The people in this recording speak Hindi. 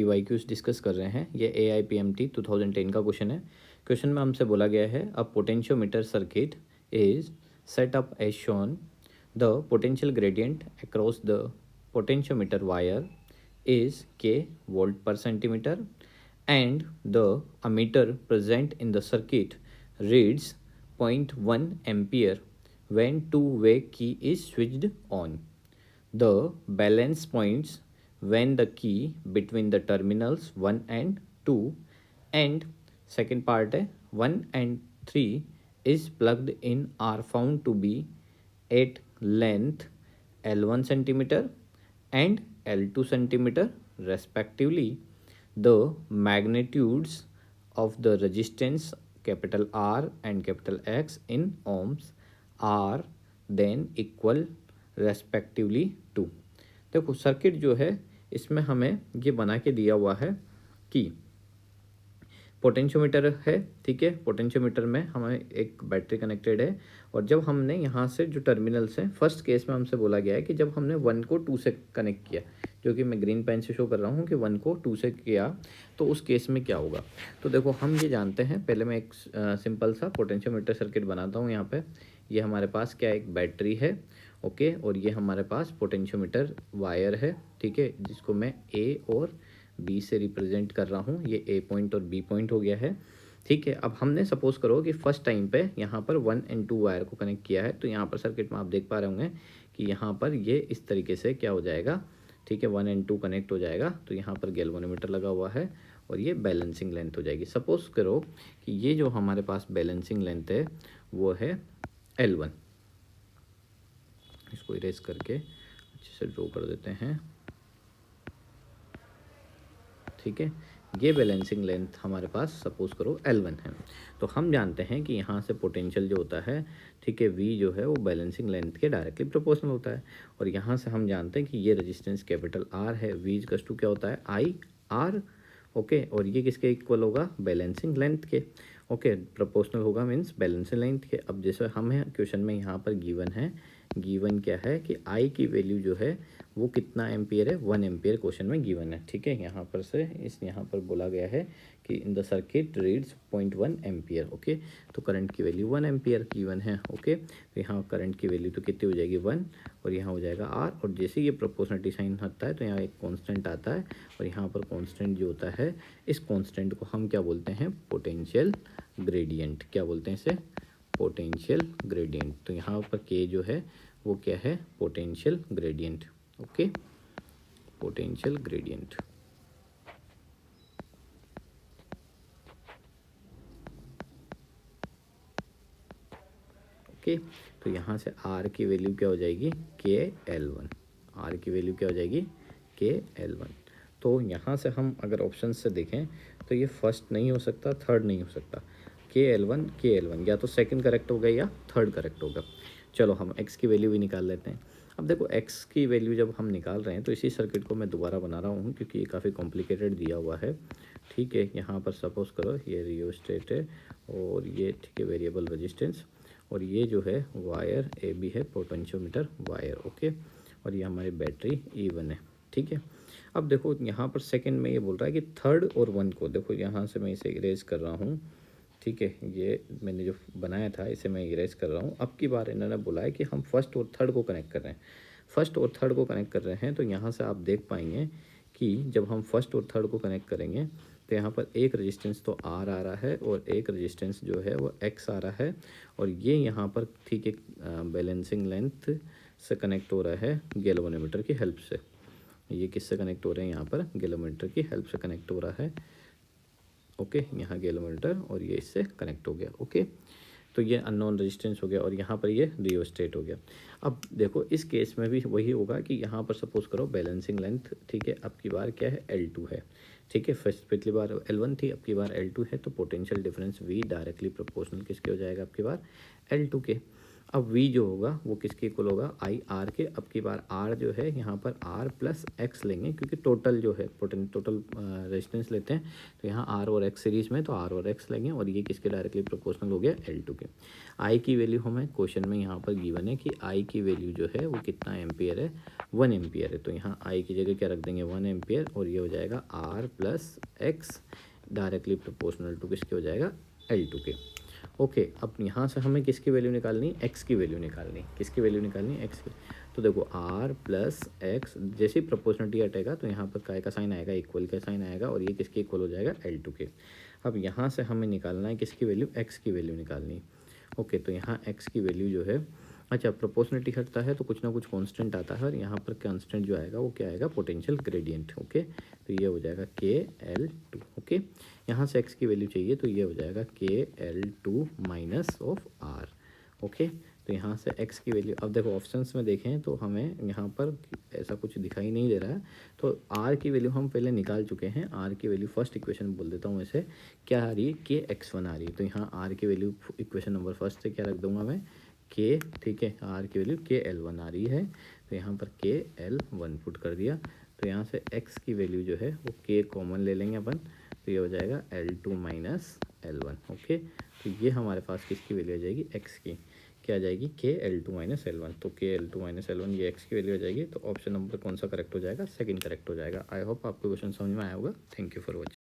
PYQs डिस्कस कर रहे हैं। ये AIPMT 2010 का क्वेश्चन है। क्वेश्चन में हमसे बोला गया है a potentiometer circuit is set up as shown, the potential gradient across the potentiometer wire is K volt per centimeter and the ammeter present in the circuit reads 0.1 ampere when two-way key is switched on. The balance points when the key between the terminals 1 and 2 and second part है 1 and 3 is plugged in are found to be at length L1 centimeter and L2 centimeter respectively. The magnitudes of the resistance capital R and capital X in ohms are then equal respectively to। देखो सर्किट जो है इसमें हमें ये बना के दिया हुआ है कि पोटेंशियोमीटर है, ठीक है। पोटेंशियोमीटर में हमें एक बैटरी कनेक्टेड है और जब हमने यहाँ से जो टर्मिनल्स हैं, फर्स्ट केस में हमसे बोला गया है कि जब हमने 1 को 2 से कनेक्ट किया, जो कि मैं ग्रीन पेन से शो कर रहा हूँ कि 1 को 2 से किया, तो उस केस में क्या होगा। तो देखो हम ये जानते हैं, पहले मैं एक सिंपल सा पोटेंशियोमीटर सर्किट बनाता हूँ। यहाँ पे ये हमारे पास क्या एक बैटरी है, ओके, और ये हमारे पास पोटेंशियोमीटर वायर है, ठीक है, जिसको मैं ए और बी से रिप्रेजेंट कर रहा हूँ। ये ए पॉइंट और बी पॉइंट हो गया है, ठीक है। अब हमने सपोज करो कि फर्स्ट टाइम पे यहाँ पर 1 and 2 वायर को कनेक्ट किया है, तो यहाँ पर सर्किट में आप देख पा रहे होंगे कि यहाँ पर ये इस तरीके से क्या हो जाएगा, ठीक है, 1 and 2 कनेक्ट हो जाएगा। तो यहाँ पर गैल्वेनोमीटर लगा हुआ है और ये बैलेंसिंग लेंथ हो जाएगी। सपोज करो कि ये जो हमारे पास बैलेंसिंग लेंथ है वो है L1। इसको इरेज करके अच्छे से ड्रॉ कर देते हैं, ठीक है। ये बैलेंसिंग लेंथ हमारे पास सपोज करो L1 है। तो हम जानते हैं कि यहाँ से पोटेंशियल जो होता है, ठीक है, V जो है वो बैलेंसिंग लेंथ के डायरेक्टली प्रोपोर्शनल होता है। और यहाँ से हम जानते हैं कि ये रेजिस्टेंस कैपिटल R है, V इक्वल्स टू क्या होता है IR, ओके। और ये किसके इक्वल होगा, बैलेंसिंग लेंथ के, ओके। प्रोपोर्शनल होगा मीन्स बैलेंसिंग लेंथ के। अब जैसे हम है क्वेश्चन में यहाँ पर गिवन है, गिवन क्या है कि I की वैल्यू जो है वो कितना एम्पियर है, 1 एम्पियर क्वेश्चन में गिवन है, ठीक है। यहाँ पर से यहाँ पर बोला गया है कि in the circuit reads 0.1 ampere, okay. तो करंट की वैल्यू 1 एम्पियर गिवन है, ओके। तो यहाँ करंट की वैल्यू तो कितनी हो जाएगी 1 और यहाँ हो जाएगा R। और जैसे ये प्रोपोर्शनलिटी साइन होता है तो यहाँ एक कांस्टेंट आता है और यहाँ पर कांस्टेंट जो होता है, इस कांस्टेंट को हम क्या बोलते हैं, पोटेंशियल ग्रेडियंट। क्या बोलते हैं इसे, पोटेंशियल ग्रेडियंट। तो यहाँ पर K जो है वो क्या है, potential gradient, okay, potential gradient. Okay, तो यहाँ से R की वैल्यू क्या हो जाएगी, KL1। R की वैल्यू क्या हो जाएगी, KL1। तो यहाँ से हम अगर ऑप्शन से देखें तो ये फर्स्ट नहीं हो सकता, थर्ड नहीं हो सकता। KL1 या तो सेकंड करेक्ट होगा या थर्ड करेक्ट होगा। चलो हम x की वैल्यू भी निकाल लेते हैं। अब देखो x की वैल्यू जब हम निकाल रहे हैं तो इसी सर्किट को मैं दोबारा बना रहा हूँ क्योंकि ये काफ़ी कॉम्प्लिकेटेड दिया हुआ है, ठीक है। यहाँ पर सपोज करो ये रियोस्टेट है और ये, ठीक है, वेरिएबल रेजिस्टेंस, और ये जो है वायर ए बी है, पोटेंशियोमीटर वायर, ओके। और ये हमारी बैटरी E1 है, ठीक है। अब देखो यहाँ पर सेकंड में ये बोल रहा है कि थर्ड और 1 को, देखो यहाँ से मैं इसे इरेज कर रहा हूँ, ठीक है। ये मैंने जो बनाया था इसे मैं इरेज कर रहा हूँ। अब की बार इन्होंने बोला है कि हम फर्स्ट और थर्ड को कनेक्ट कर रहे हैं, फर्स्ट और थर्ड को कनेक्ट कर रहे हैं। तो यहाँ से आप देख पाएंगे कि जब हम फर्स्ट और थर्ड को कनेक्ट करेंगे तो यहाँ पर एक रेजिस्टेंस तो R आ रहा है और एक रेजिस्टेंस जो है वो X आ रहा है। और ये यहाँ पर, ठीक है, बैलेंसिंग लेंथ से कनेक्ट हो रहा है गैल्वेनोमीटर की हेल्प से। ये किससे कनेक्ट हो रहे हैं, यहाँ पर गैल्वेनोमीटर की हेल्प से कनेक्ट हो रहा है, ओके। यहाँ गैल्वेनोमीटर और ये इससे कनेक्ट हो गया, ओके। तो ये अननोन रेजिस्टेंस हो गया और यहाँ पर ये रियोस्टेट हो गया। अब देखो इस केस में भी वही होगा कि यहाँ पर सपोज करो बैलेंसिंग लेंथ, ठीक है, अब की बार क्या है, L2 है, ठीक है। फर्स्ट पिछली बार L1 थी, अब की बार L2 है। तो potential difference V directly proportional किसके हो जाएगा, अब की बार L2 के। अब वी जो होगा वो किसके इक्वल होगा, आई आर के। अब की बार आर जो है यहाँ पर आर प्लस एक्स लेंगे, क्योंकि टोटल जो है टोटल रेजिस्टेंस लेते हैं, तो यहाँ आर और एक्स सीरीज में, तो आर और एक्स लेंगे, और ये किसके डायरेक्टली प्रोपोर्शनल हो गया, L2 के। आई की वैल्यू हमें क्वेश्चन में यहाँ पर गिवन है कि आई की वैल्यू जो है वो कितना एम्पियर है, 1 एम्पियर है। तो यहाँ आई की जगह क्या रख देंगे, 1 एम्पियर, और ये हो जाएगा R plus X directly proportional to किसके हो जाएगा, L2 के। ओके, अब यहाँ से हमें किसकी वैल्यू निकालनी, एक्स की वैल्यू निकालनी, किसकी वैल्यू निकालनी, एक्स की। तो देखो आर प्लस एक्स, जैसे ही प्रोपोर्शनलिटी हटेगा तो यहाँ पर काय का साइन आएगा, इक्वल का साइन आएगा, और ये किसके इक्वल हो जाएगा, L2 के। अब यहाँ से हमें निकालना है किसकी वैल्यू, एक्स की वैल्यू निकालनी। ओके, तो यहाँ एक्स की वैल्यू जो है, अच्छा प्रोपोर्शनलिटी हटता है तो कुछ ना कुछ कांस्टेंट आता है, और यहाँ पर कांस्टेंट जो आएगा वो क्या आएगा, पोटेंशियल ग्रेडियंट। ओके, तो ये हो जाएगा KL2। ओके, यहाँ से x की वैल्यू चाहिए, तो ये हो जाएगा KL2 minus of R। Okay, तो यहाँ से x की वैल्यू, अब देखो ऑप्शंस में देखें तो हमें यहाँ पर ऐसा कुछ दिखाई नहीं दे रहा है, तो R की वैल्यू हम पहले निकाल चुके हैं। R की वैल्यू फर्स्ट इक्वेशन बोल देता हूँ इसे, क्या आ रही है, KX1 आ रही है। तो यहाँ R की वैल्यू इक्वेशन नंबर फर्स्ट से क्या रख दूंगा मैं, K, ठीक है, R की वैल्यू KL1 आ रही है, तो यहाँ पर KL1 पुट कर दिया। तो यहाँ से x की वैल्यू जो है वो K कॉमन ले लेंगे अपन, तो ये हो जाएगा L2 माइनस L1। ओके, तो ये हमारे पास किसकी वैल्यू आ जाएगी, x की, क्या आ जाएगी, KL2 माइनस L1। तो KL2 माइनस L1 ये x की वैल्यू आ जाएगी। तो ऑप्शन नंबर कौन सा करेक्ट हो जाएगा, सेकंड करेक्ट हो जाएगा। आई होप आपको क्वेश्चन समझ में आया होगा। Thank you for watching.